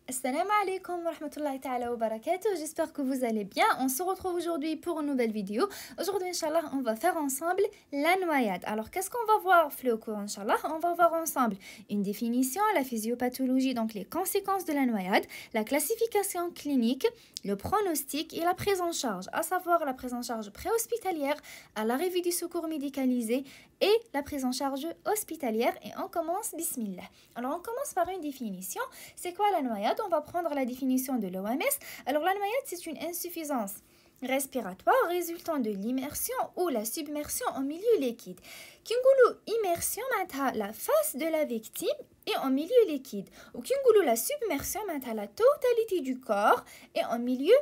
Assalamu alaikum wa rahmatullahi ta'ala wa barakatuh. J'espère que vous allez bien. On se retrouve aujourd'hui pour une nouvelle vidéo. Aujourd'hui, Inch'Allah, on va faire ensemble la noyade. Alors, qu'est-ce qu'on va voir, le cours, Inch'Allah? On va voir ensemble une définition, la physiopathologie, donc les conséquences de la noyade, la classification clinique, le pronostic et la prise en charge, à savoir la prise en charge préhospitalière, à l'arrivée du secours médicalisé et la prise en charge hospitalière. Et on commence, bismillah. Alors, on commence par une définition. C'est quoi la noyade? On va prendre la définition de l'OMS. Alors, la noyade, c'est une insuffisance respiratoire résultant de l'immersion ou la submersion en milieu liquide. Kingoulou immersion, la face de la victime est en milieu liquide. Ou kingoulou la submersion, la totalité du corps est en milieu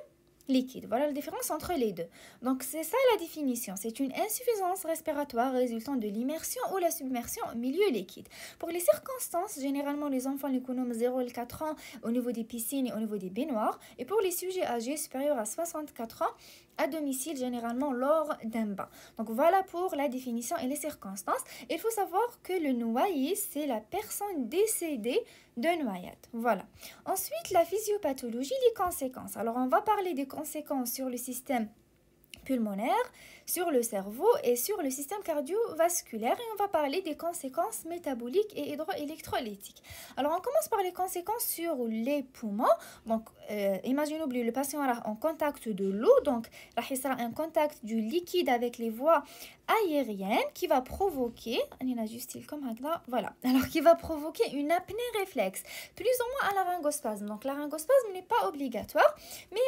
liquide. Voilà la différence entre les deux. Donc, c'est ça la définition. C'est une insuffisance respiratoire résultant de l'immersion ou la submersion en milieu liquide. Pour les circonstances, généralement, les enfants les connaissent 0 à 4 ans au niveau des piscines et au niveau des baignoires. Et pour les sujets âgés supérieurs à 64 ans, à domicile, généralement lors d'un bain. Donc, voilà pour la définition et les circonstances. Il faut savoir que le noyé, c'est la personne décédée de noyade. Voilà. Ensuite, la physiopathologie, les conséquences. Alors, on va parler des conséquences sur le système pulmonaire, sur le cerveau et sur le système cardiovasculaire, et on va parler des conséquences métaboliques et hydroélectrolytiques. Alors, on commence par les conséquences sur les poumons. Donc, imaginez le patient est en contact de l'eau, donc il y a un contact du liquide avec les voies aériennes qui va provoquer, voilà, alors qui va provoquer une apnée réflexe, plus ou moins à laryngospasme. Donc, la laryngospasme n'est pas obligatoire, mais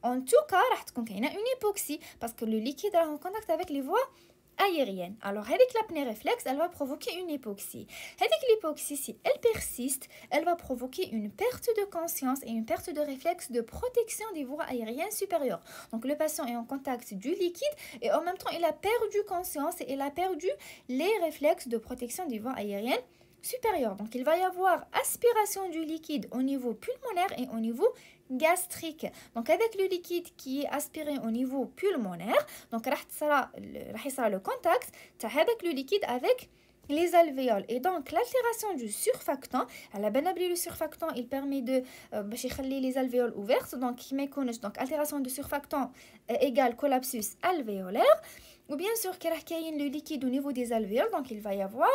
en tout cas, il y a une hypoxie parce que le liquide est en contact avec les voies aériennes. Alors, avec l'apnée réflexe, elle va provoquer une hypoxie. Avec l'hypoxie, si elle persiste, elle va provoquer une perte de conscience et une perte de réflexe de protection des voies aériennes supérieures. Donc, le patient est en contact du liquide et en même temps, il a perdu conscience et il a perdu les réflexes de protection des voies aériennes supérieures. Donc, il va y avoir aspiration du liquide au niveau pulmonaire et au niveau gastrique. Donc, avec le liquide qui est aspiré au niveau pulmonaire, donc, le contact avec le liquide avec les alvéoles. Et donc, l'altération du surfactant, le surfactant, il permet de les alvéoles ouvertes. Donc, donc altération du surfactant égale collapsus alvéolaire. Ou bien sûr, le liquide au niveau des alvéoles, donc il va y avoir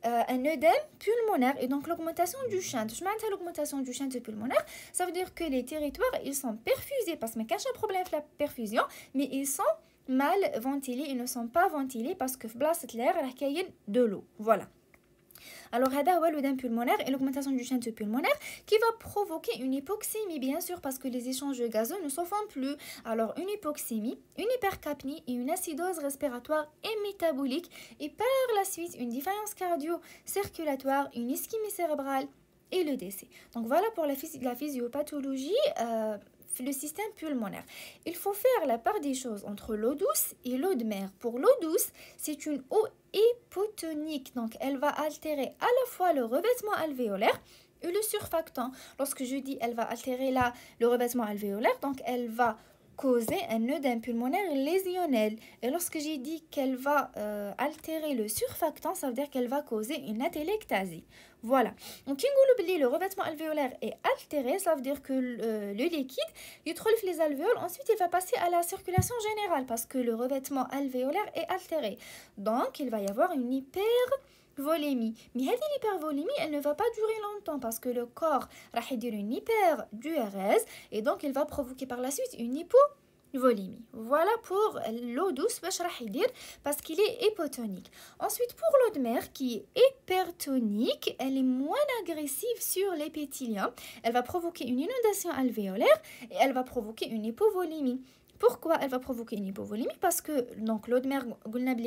un œdème pulmonaire et donc l'augmentation du shunt. Je m'attends à l'augmentation du shunt pulmonaire, ça veut dire que les territoires, ils sont perfusés parce qu'il y a un problème de la perfusion, mais ils sont mal ventilés, ils ne sont pas ventilés parce que place l'air, il y a de l'eau. Voilà. Alors, هذا هو l'œdème pulmonaire et l'augmentation du shunt pulmonaire qui va provoquer une hypoxémie, bien sûr, parce que les échanges gazeux ne s'en font plus. Alors, une hypoxémie, une hypercapnie et une acidose respiratoire et métabolique et par la suite une défaillance cardio-circulatoire, une ischémie cérébrale et le décès. Donc, voilà pour la physiopathologie. Le système pulmonaire. Il faut faire la part des choses entre l'eau douce et l'eau de mer. Pour l'eau douce, c'est une eau hypotonique, donc elle va altérer à la fois le revêtement alvéolaire et le surfactant. Lorsque je dis elle va altérer le revêtement alvéolaire, donc elle va causer un œdème pulmonaire lésionnel. Et lorsque j'ai dit qu'elle va altérer le surfactant, ça veut dire qu'elle va causer une atelectasie. Voilà. Donc, le revêtement alvéolaire est altéré, ça veut dire que le liquide, il trouve les alvéoles, ensuite il va passer à la circulation générale parce que le revêtement alvéolaire est altéré. Donc, il va y avoir une hypervolémie. Mais cette hypervolémie, elle ne va pas durer longtemps parce que le corps va dire une hyperduérèse et donc il va provoquer par la suite une hypovolémie. Voilà pour l'eau douce parce qu'il est hypotonique. Ensuite, pour l'eau de mer qui est hypertonique, elle est moins agressive sur l'épithélium. Elle va provoquer une inondation alvéolaire et elle va provoquer une hypovolémie. Pourquoi elle va provoquer une hypovolémie? Parce que donc, l'eau de mer,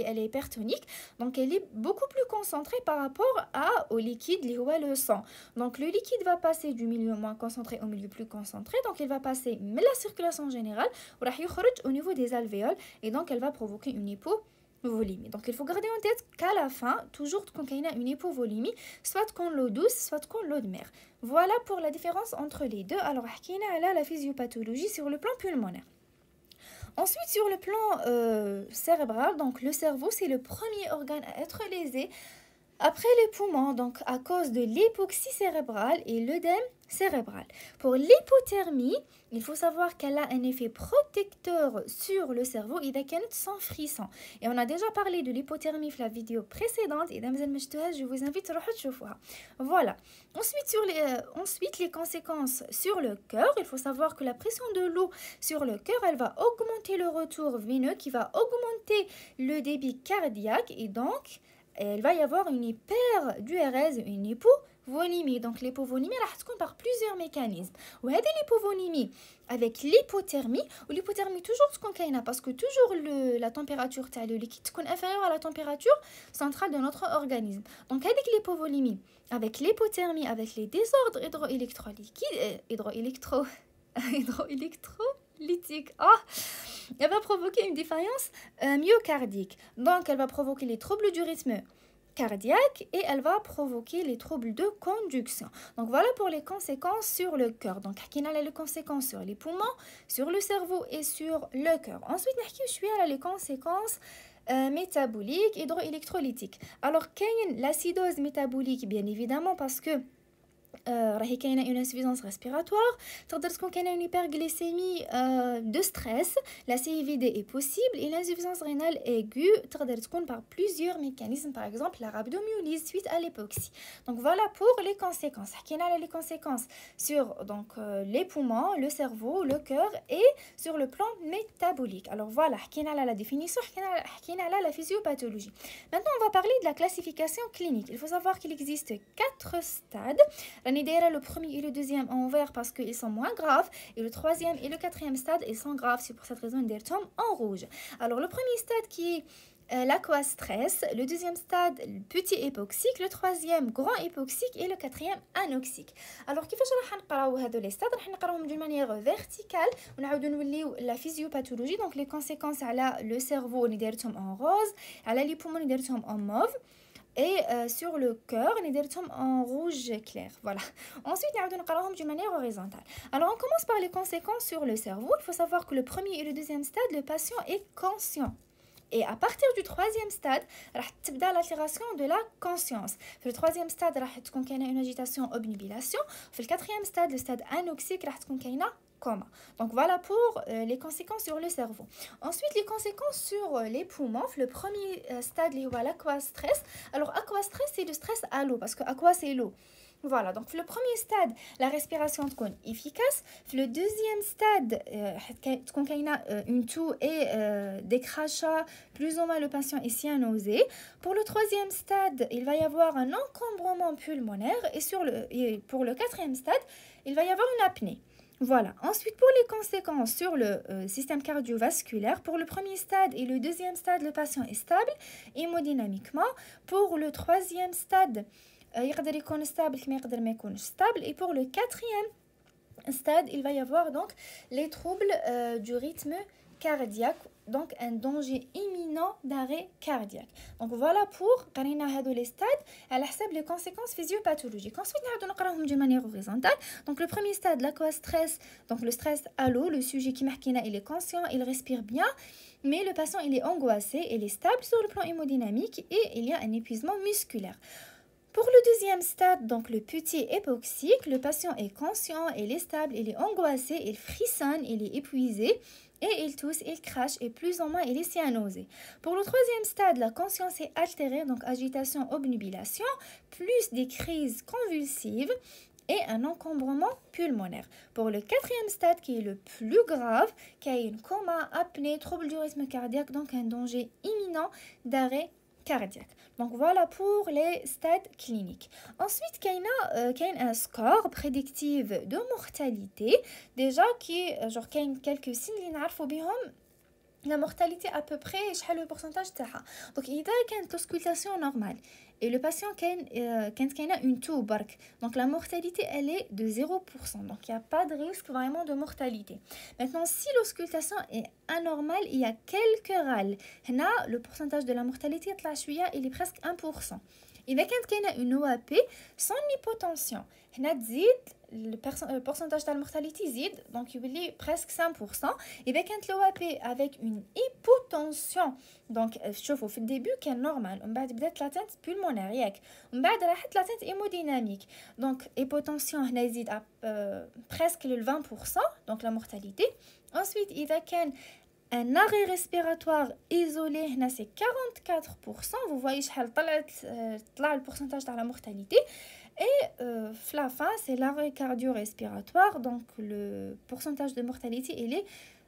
elle est hypertonique, donc elle est beaucoup plus concentrée par rapport au liquide, le sang. Donc le liquide va passer du milieu moins concentré au milieu plus concentré, donc il va passer la circulation générale au niveau des alvéoles et donc elle va provoquer une hypovolémie. Donc il faut garder en tête qu'à la fin, toujours quand il y a une hypovolémie, soit qu'on l'eau douce, soit qu'on l'eau de mer. Voilà pour la différence entre les deux. Alors, la physiopathologie sur le plan pulmonaire. Ensuite, sur le plan cérébral, donc le cerveau, c'est le premier organe à être lésé Après les poumons, donc à cause de l'hypoxie cérébrale et l'œdème cérébral. Pour l'hypothermie, il faut savoir qu'elle a un effet protecteur sur le cerveau إذا كانت sans frisson. Et on a déjà parlé de l'hypothermie dans la vidéo précédente. إذا مازال ما شفتوهاش, je vous invite à تشوفوها. Voilà. Ensuite, les conséquences sur le cœur. Il faut savoir que la pression de l'eau sur le cœur, elle va augmenter le retour veineux qui va augmenter le débit cardiaque et donc il va y avoir une hyperduérèse, une hypovolémie. Donc l'hypovolémie راح تكون par plusieurs mécanismes. وهذه l'hypovolémie avec l'hypothermie, ou l'hypothermie toujours تكون كاينه parce que toujours la température تاع le liquide تكون inférieure à la température centrale de notre organisme. Donc avec l'hypovolémie, avec l'hypothermie, avec les désordres hydroélectrolytiques, elle va provoquer une défaillance myocardique. Donc, elle va provoquer les troubles du rythme cardiaque et elle va provoquer les troubles de conduction. Donc, voilà pour les conséquences sur le cœur. Donc, on a les conséquences sur les poumons, sur le cerveau et sur le cœur. Ensuite, on a les conséquences métaboliques, hydroélectrolytiques. Alors, l'acidose métabolique, bien évidemment, parce que راهي كاينه une insuffisance respiratoire, تقدر تكون كاينه une hyperglycémie de stress, la CVD est possible et l'insuffisance rénale aiguë تقدر تكون par plusieurs mécanismes, par exemple la rhabdomyolyse suite à l'hypoxie. Donc voilà pour les conséquences. حكينا على les conséquences sur donc les poumons, le cerveau, le cœur et sur le plan métabolique. Alors voilà, حكينا على la définition, حكينا على la physiopathologie. Maintenant on va parler de la classification clinique. Il faut savoir qu'il existe 4 stades. Le premier et le deuxième en vert parce qu'ils sont moins graves, et le troisième et le quatrième stade ils sont graves, c'est pour cette raison ils sont en rouge. Alors le premier stade qui est l'aquastress, le deuxième stade le petit hypoxique, le troisième grand hypoxique et le quatrième anoxique. Alors كيفاش راح نقراو هذو les stades؟ راح نقراوهم d'une manière verticale ونعاودو نوليو la physiopathologie. Donc les conséquences على le cerveau اللي دايرتهم en rose, على les poumons اللي دايرتهم en mauve, et sur le cœur, on est en rouge clair. Voilà. Ensuite, on va d'une manière horizontale. Alors, on commence par les conséquences sur le cerveau. Il faut savoir que le premier et le deuxième stade, le patient est conscient. Et à partir du troisième stade, راح تبدا l'altération de la conscience. في le troisième stade راح تكون كاينه une agitation obnubilation. في le quatrième stade, le stade anoxique, راح تكون كاينه coma. Donc voilà pour les conséquences sur le cerveau. Ensuite, les conséquences sur les poumons. Le premier stade, l'aquastress. Alors, aquastress, c'est le stress à l'eau, parce que aqua, c'est l'eau. Voilà, donc le premier stade, la respiration est efficace. Le deuxième stade, une toux et des crachats, plus ou moins le patient est cyanosé. Pour le troisième stade, il va y avoir un encombrement pulmonaire. Et pour le quatrième stade, il va y avoir une apnée. Voilà. Ensuite, pour les conséquences sur le système cardiovasculaire, pour le premier stade et le deuxième stade, le patient est stable hémodynamiquement. Pour le troisième stade, يقدر يكون stable كما يقدر ما يكونش stable. Et pour le quatrième stade, il va y avoir donc les troubles du rythme cardiaque, donc un danger imminent d'arrêt cardiaque. Donc voilà pour قرينا هادو les stades على حسب les conséquences physiopathologiques. Ensuite, nous نقراهم d'une manière horizontale. Donc le premier stade, l'aquastress, donc le stress à l'eau, le sujet qui marquina, il est conscient, il respire bien, mais le patient il est angoissé, il est stable sur le plan hémodynamique et il y a un épuisement musculaire. Pour le deuxième stade, donc le petit hypoxique, le patient est conscient, il est stable, il est angoissé, il frissonne, il est épuisé et il tousse, il crache et plus ou moins il est cyanosé. Pour le troisième stade, la conscience est altérée, donc agitation, obnubilation, plus des crises convulsives et un encombrement pulmonaire. Pour le quatrième stade qui est le plus grave, qui a une coma, apnée, trouble du rythme cardiaque, donc un danger imminent d'arrêt cardiaque. Donc voilà pour les stades cliniques. Ensuite, il y a un score prédictif de mortalité. Déjà, il y a quelques signes qui sont la mortalité à peu près, le pourcentage تاعها. Donc il y a une auscultation normale et le patient a une toux برك. Donc la mortalité elle est de 0%. Donc il n'y a pas de risque vraiment de mortalité. Maintenant si l'auscultation est anormale, il y a quelques râles. Là le pourcentage de la mortalité il est presque 1%. إذا كانت كاينه une OAP sans hypotension, هنا تزيد le pourcentage de la mortalité يزيد donc il est presque 5%. إذا كانت l'OAP avec une hypotension donc شوفوا في الديبي كان نورمال ومن بعد بدات لاتنت بولمونير ياك ومن بعد راحت لاتنت هيموديناميك donc hypotension هنا يزيد presque le 20% donc la mortalité. Ensuite إذا كان un arrêt respiratoire isolé, c'est 44%. Vous voyez, le pourcentage de la mortalité. Et la fin, c'est l'arrêt cardio-respiratoire. Donc, le pourcentage de mortalité, il est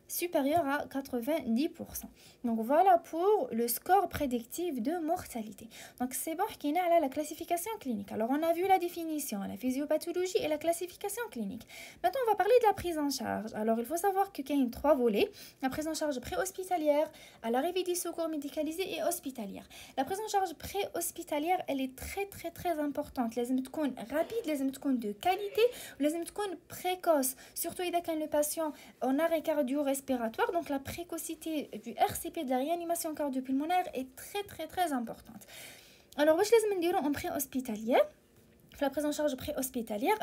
supérieur à 90%. Donc voilà pour le score prédictif de mortalité. Donc c'est bon qu'il y a la classification clinique. Alors on a vu la définition, la physiopathologie et la classification clinique. Maintenant on va parler de la prise en charge. Alors il faut savoir qu'il y a 3 volets. La prise en charge préhospitalière, à l'arrivée des secours médicalisés et hospitalière. La prise en charge préhospitalière, elle est très importante. لازم تكون rapide, لازم تكون de qualité, لازم تكون précoce. Surtout quand le patient en arrêt cardio-respiratoire. Donc la précocité du RCP de la réanimation cardio-pulmonaire est très importante. Alors, واش لازم نديرو en préhospitalière? La prise en charge préhospitalière,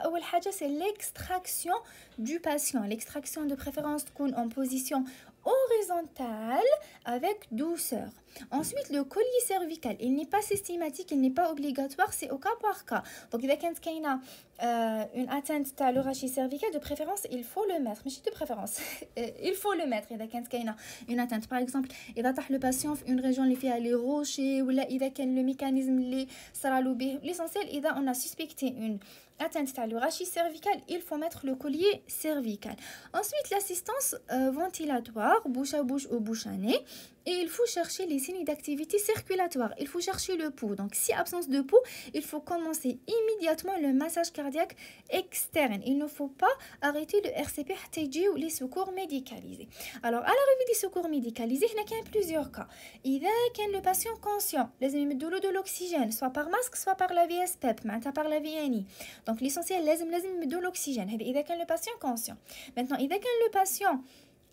c'est l'extraction du patient. L'extraction de préférence en position horizontale avec douceur. Ensuite, le collier cervical, il n'est pas systématique, il n'est pas obligatoire, c'est au cas par cas. Donc, il y a une atteinte à l'orachis cervical, de préférence, il faut le mettre. Mais de préférence, il faut le mettre. Il y a une atteinte, par exemple, il va le patient dans une région qui fait les rochers, ou là, il y a le mécanisme, l'essentiel, on a suspecté une atteinte à l'orachis cervical, il faut mettre le collier cervical. Ensuite, l'assistance ventilatoire, bouche à bouche ou bouche à nez. Et il faut chercher les signes d'activité circulatoire. Il faut chercher le pouls. Donc, si absence de pouls, il faut commencer immédiatement le massage cardiaque externe. Il ne faut pas arrêter le RCP ou les secours médicalisés. Alors, à l'arrivée des secours médicalisés, il y a plusieurs cas. Il y a le patient conscient, les de l'oxygène, soit par masque, soit par la VSPEP, par la VNI. Donc, l'essentiel, de l'oxygène. Il y a le patient conscient. Maintenant, il y a le patient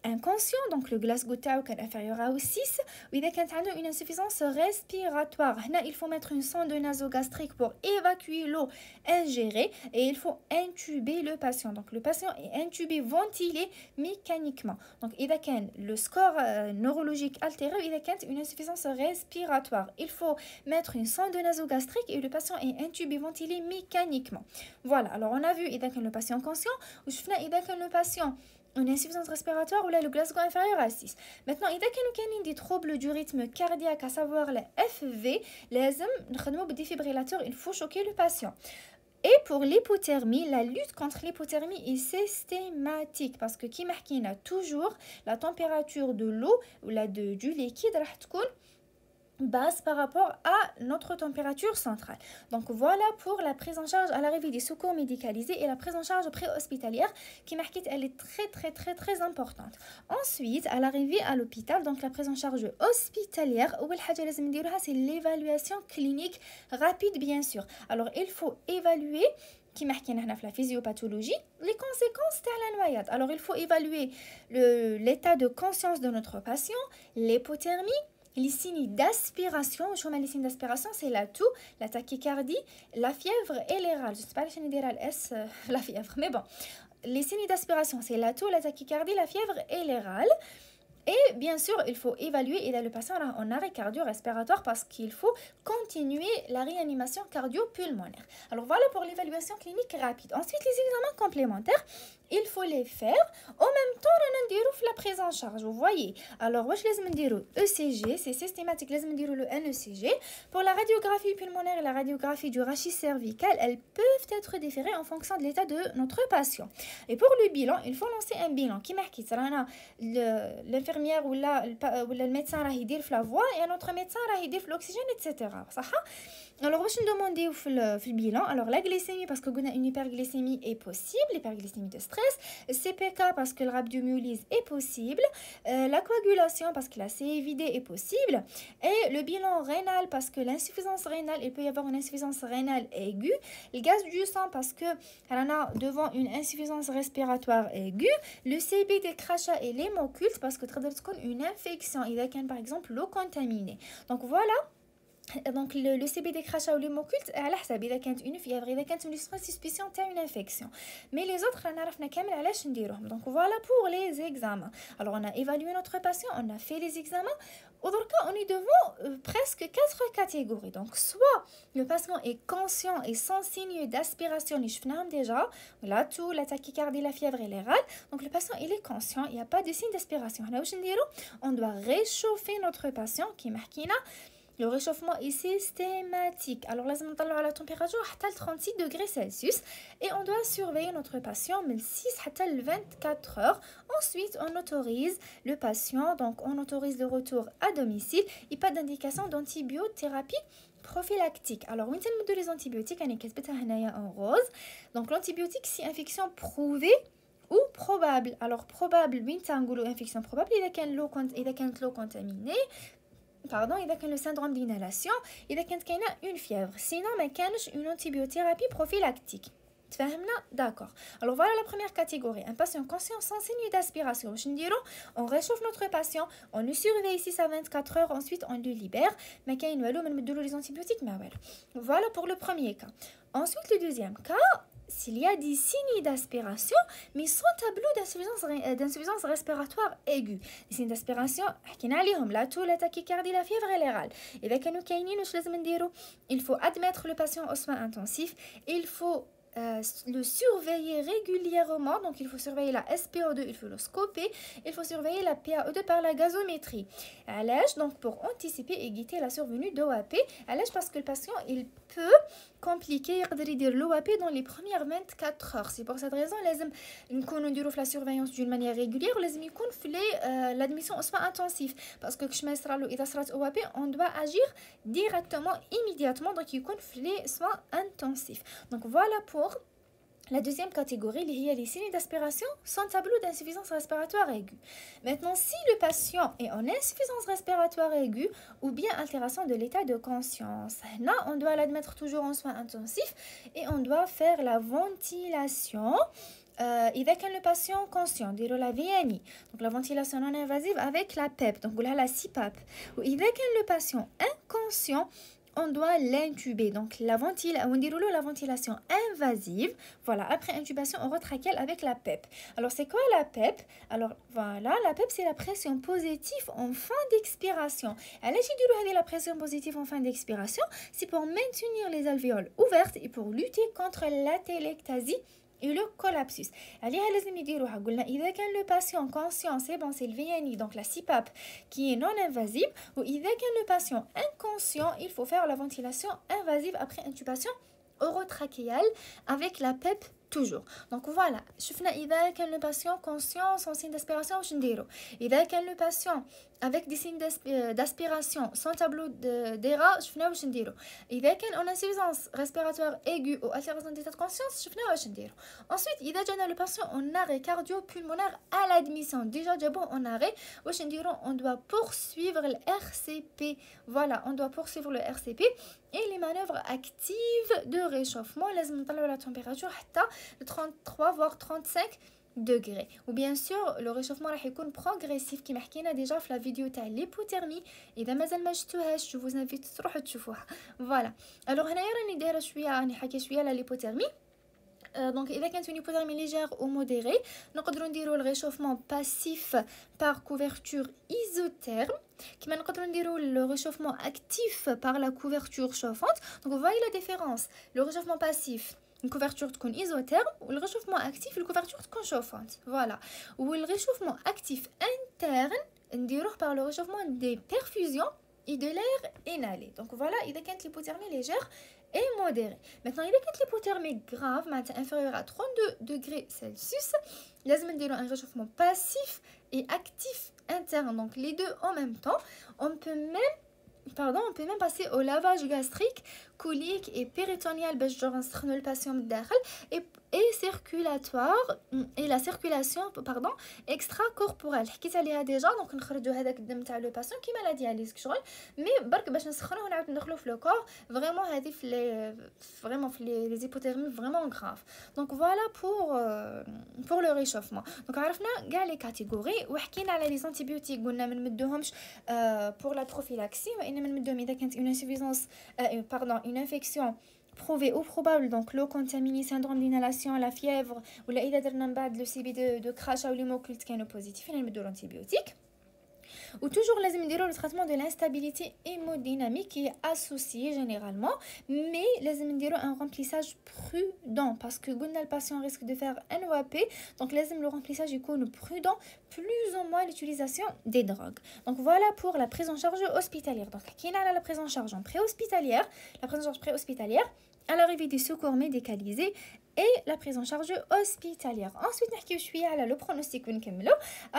inconscient, donc le Glasgow Tau est inférieur à 6, ou il y a une insuffisance respiratoire. Là, il faut mettre une sonde nasogastrique pour évacuer l'eau ingérée et il faut intuber le patient. Donc le patient est intubé, ventilé mécaniquement. Donc il y a le score neurologique altéré, il y a une insuffisance respiratoire. Il faut mettre une sonde nasogastrique et le patient est intubé, ventilé mécaniquement. Voilà, alors on a vu il y a le patient conscient, ou il y a le patient une insuffisance respiratoire ou là le Glasgow inférieur à 6. Maintenant, il y a des troubles du rythme cardiaque, à savoir le FV, le défibrillateur, il faut choquer le patient. Et pour l'hypothermie, la lutte contre l'hypothermie est systématique parce que qui marque toujours la température de l'eau ou du liquide basse par rapport à notre température centrale. Donc voilà pour la prise en charge à l'arrivée des secours médicalisés et la prise en charge préhospitalière qui marquée, elle est très importante. Ensuite, à l'arrivée à l'hôpital, donc la prise en charge hospitalière, c'est l'évaluation clinique rapide bien sûr. Alors il faut évaluer qui marque la physiopathologie, les conséquences de la noyade. Alors il faut évaluer l'état de conscience de notre patient, l'hypothermie, les signes d'aspiration. Les signes d'aspiration, c'est la toux, la tachycardie, la fièvre et les râles. Je ne sais pas si je la fièvre, mais bon. Les signes d'aspiration, c'est la toux, la tachycardie, la fièvre et les râles. Et bien sûr, il faut évaluer et le patient en arrêt cardio-respiratoire parce qu'il faut continuer la réanimation cardio-pulmonaire. Alors voilà pour l'évaluation clinique rapide. Ensuite, les examens complémentaires, il faut les faire en même temps on la prise en charge. Vous voyez. Alors, ECG, c'est systématique, le NECG. Pour la radiographie pulmonaire et la radiographie du rachis cervical, elles peuvent être différées en fonction de l'état de notre patient. Et pour le bilan, il faut lancer un bilan qui marque l'infirmière ou le médecin راح يدير في la voix et un autre médecin راح يدير في l'oxygène, etc. صح؟ Alors, je vais demander في le bilan. Alors, la glycémie, parce que une hyperglycémie est possible, l'hyperglycémie de stress. CPK, parce que le rhabdomyolyse est possible. La coagulation, parce que la CVD est possible. Et le bilan rénal, parce que l'insuffisance rénale, il peut y avoir une insuffisance rénale aiguë. Le gaz du sang, parce que on a devant une insuffisance respiratoire aiguë. Le CB des crachats et l'hémoculte, parce que une infection, il y a par exemple l'eau contaminée. Donc, voilà دونك لو سي بي دي كراشا ولي موكولت على حسب اذا كانت اون فيفر اذا كانت اون سسبيسيون تاع اون انفيكسيون مي لي زوتر رانا عرفنا كامل علاش نديروهم دونك فوالا بور لي زيكزامان alors on a évalué notre patient on a fait les examens Aujourd'hui, on est devant presque 4 catégories. Donc, soit le patient est conscient et sans signe d'aspiration, déjà, là, tout, la tachycardie, la fièvre et les râles. Donc, le patient, il est conscient, il n'y a pas de signe d'aspiration. On doit réchauffer notre patient, qui est le réchauffement est systématique. Alors là, on a la température à 36 degrés Celsius et on doit surveiller notre patient de 6 à 24 heures. Ensuite, on autorise le patient, donc on autorise le retour à domicile et pas d'indication d'antibiothérapie prophylactique. Alors, où est-ce les antibiotiques? En rose. Donc, l'antibiotique, c'est infection prouvée ou probable. Alors, probable, infection probable, il y a l'eau contaminée. Pardon, il y a le syndrome d'inhalation, il y a une fièvre. Sinon, il y a une antibiothérapie prophylactique. D'accord. Alors voilà la première catégorie. Un patient conscient sans signe d'aspiration. On réchauffe notre patient, on le surveille 6 à 24 heures, ensuite on le libère. Mais il y a les antibiotiques. Voilà pour le premier cas. Ensuite, le deuxième cas, s'il y a des signes d'aspiration, mais sans tableau d'insuffisance respiratoire aiguë. Les signes d'aspiration, la toux, la tachycardie, la fièvre et les râles. Il faut admettre le patient aux soins intensifs. Il faut le surveiller régulièrement, donc il faut surveiller la SPO2, il faut le scoper, il faut surveiller la PaO2 par la gazométrie. À l'âge, donc pour anticiper et guetter la survenue d'OAP, à l'âge parce que le patient il peut compliquer l'OAP dans les premières 24 heures. C'est pour cette raison qu'on a la surveillance d'une manière régulière, l'admission aux soins intensifs parce que OAP, on doit agir directement, immédiatement, donc il y a les soins intensifs. Donc voilà pour la deuxième catégorie, il y a les signes d'aspiration sans tableau d'insuffisance respiratoire aiguë. Maintenant, si le patient est en insuffisance respiratoire aiguë ou bien altération de l'état de conscience, là, on doit l'admettre toujours en soins intensifs et on doit faire la ventilation. إذا كان le patient conscient نديرو la VNI donc la ventilation non invasive avec la PEP donc la CPAP وإذا كان le patient inconscient on doit l'intuber donc la ventilation invasive voilà après intubation orotrachéale avec la PEP. Alors c'est quoi la PEP? Alors voilà la PEP c'est la pression positive en fin d'expiration. Alors j'ai dit la pression positive en fin d'expiration c'est pour maintenir les alvéoles ouvertes et pour lutter contre l'atelectasie et le collapsus. إذا كان le patient conscient, c'est bon, c'est le VNI, donc la CPAP qui est non invasive, ou إذا كان le patient inconscient, il faut faire la ventilation invasive après intubation orotrachéale avec la PEP toujours. Donc voilà, شفنا إذا كان le patient conscient sans signe d'aspiration واش نديرو. إذا كان le patient avec des signes d'aspiration sans tableau d'ERA شفنا واش نديرو. إذا كان en insuffisance respiratoire aiguë ou altération d'état de conscience شفنا واش نديرو. Ensuite إذا جانا le patient en arrêt cardio-pulmonaire à l'admission déjà جابوه en arrêt واش نديرو on doit poursuivre le RCP. Voilà, on doit poursuivre le RCP et les manœuvres actives de réchauffement لازم نطلعوا la température حتى 33 voire 35 degrés. Ou bien sûr le réchauffement راح يكون progressif كما حكينا déjà في la vidéo تاع l'hypothermie. إذا مازال ما شفتوهاش je vous invite تروحوا تشوفوها. Voilà. Alors هنايا راني دايره شويه راني حكي شويه على l'hypothermie. Donc إذا كانت une hypothermie légère ou modérée نقدروا نديروا le réchauffement passif par couverture isotherme كما نقدروا نديروا le réchauffement actif par la couverture chauffante. Donc vous voyez la différence, le réchauffement passif une couverture تكون isotherme ou le réchauffement actif une couverture تكون chauffante. Voilà. Ou le réchauffement actif interne نديروه par le réchauffement des perfusions et de l'air inhalé. Donc voilà, إذا كانت l'hypothermie légère et modérée. Maintenant, il y a l'hypothermie grave, inférieure à 32 degrés Celsius. لازم نديرو un réchauffement passif et actif interne, donc les deux en même temps. On peut même passer au lavage gastrique colique et péritonéale باش جوغ نسخنوا الباسيون من الداخل et circulatoire et la circulation pardon extra corporelle حكيت عليها ديجا دونك نخرجوا هذاك الدم تاع لو باسيون كيما لا دياليز شغل مي برك باش نسخنوه ونعاود ندخلوا في لو كور فريمون هذه في لي فريمون في لي زيبوثيرمي فريمون غراف دونك فوالا pour le réchauffement دونك عرفنا كاع لي كاتيجوري وحكينا على لي زانتيبيوتيك قلنا ما نمدوهمش pour la prophylaxie وانما نمدوهم اذا كانت une insuffisance pardon une infection prouvé ou probable donc l'eau contaminée syndrome d'inhalation la fièvre ou la إذا درنا من بعد le CB de crash ou l'hémoculte كانوا positifs نمدوا l'antibiotique ou toujours لازم نديروا le traitement de l'instabilité hémodynamique qui est associé généralement mais لازم نديروا un remplissage prudent parce que قلنا le patient risque de faire un OAP donc لازم le remplissage يكون prudent plus ou moins l'utilisation des drogues donc voilà pour la prise en charge hospitalière donc حكينا على la prise en charge en préhospitalière la prise en charge préhospitalière à l'arrivée des secours médicalisés et la prise en charge hospitalière. Ensuite, on va le pronostic.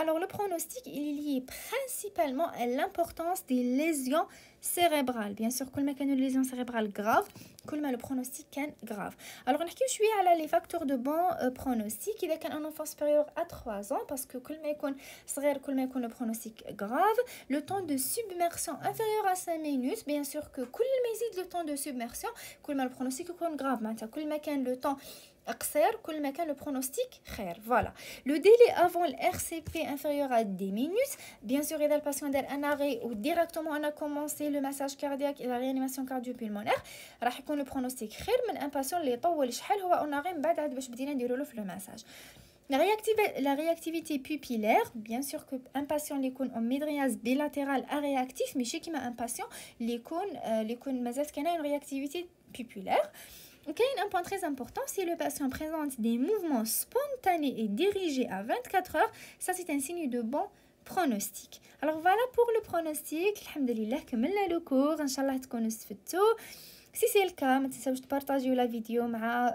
Alors, le pronostic, il est lié principalement à l'importance des lésions cérébrales. Bien sûr, quand on a une lésion cérébrale grave, le pronostic est grave. Alors, on va les facteurs de bon pronostic. Il y a un enfant supérieur à 3 ans, parce que quand on a le pronostic grave, le temps de submersion inférieur à 5 minutes, bien sûr que quand on a le temps de submersion, le pronostic est grave. Quand on a le temps أقصر كل ما كان le pronostic خير. Voilà. Le délai avant le RCP inférieur à 10 minutes. Bien sûr, إذا le patient دار un arrêt ou directement on a commencé le massage cardiaque et la réanimation cardio-pulmonaire راح يكون le pronostic خير من un patient اللي يطول شحال هو on arrêt من بعد عاد باش بدينا نديرو له في le massage. La réactivité pupillaire, bien sûr que un patient les cônes en médriase bilatérale à réactif, mais chez qui m'a un patient les cônes mazat qui a une réactivité pupillaire. Ok, un point très important, si le patient présente des mouvements spontanés et dirigés à 24 heures, ça c'est un signe de bon pronostic. Alors voilà pour le pronostic. Alhamdulillah, كملنا le cours. Inch'Allah تكونوا استفدتوا. Si c'est le cas, ما تنساوش تبارطاجيو la vidéo مع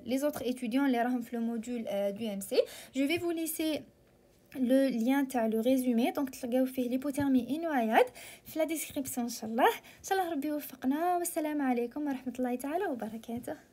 les autres étudiants اللي راهم في le module du MC. Je vais vous laisser le lien تاع le résumé donc تلقاو فيه l'hypothermie et noyade في la description ان شاء الله ربي يوفقنا والسلام عليكم ورحمة الله تعالى وبركاته.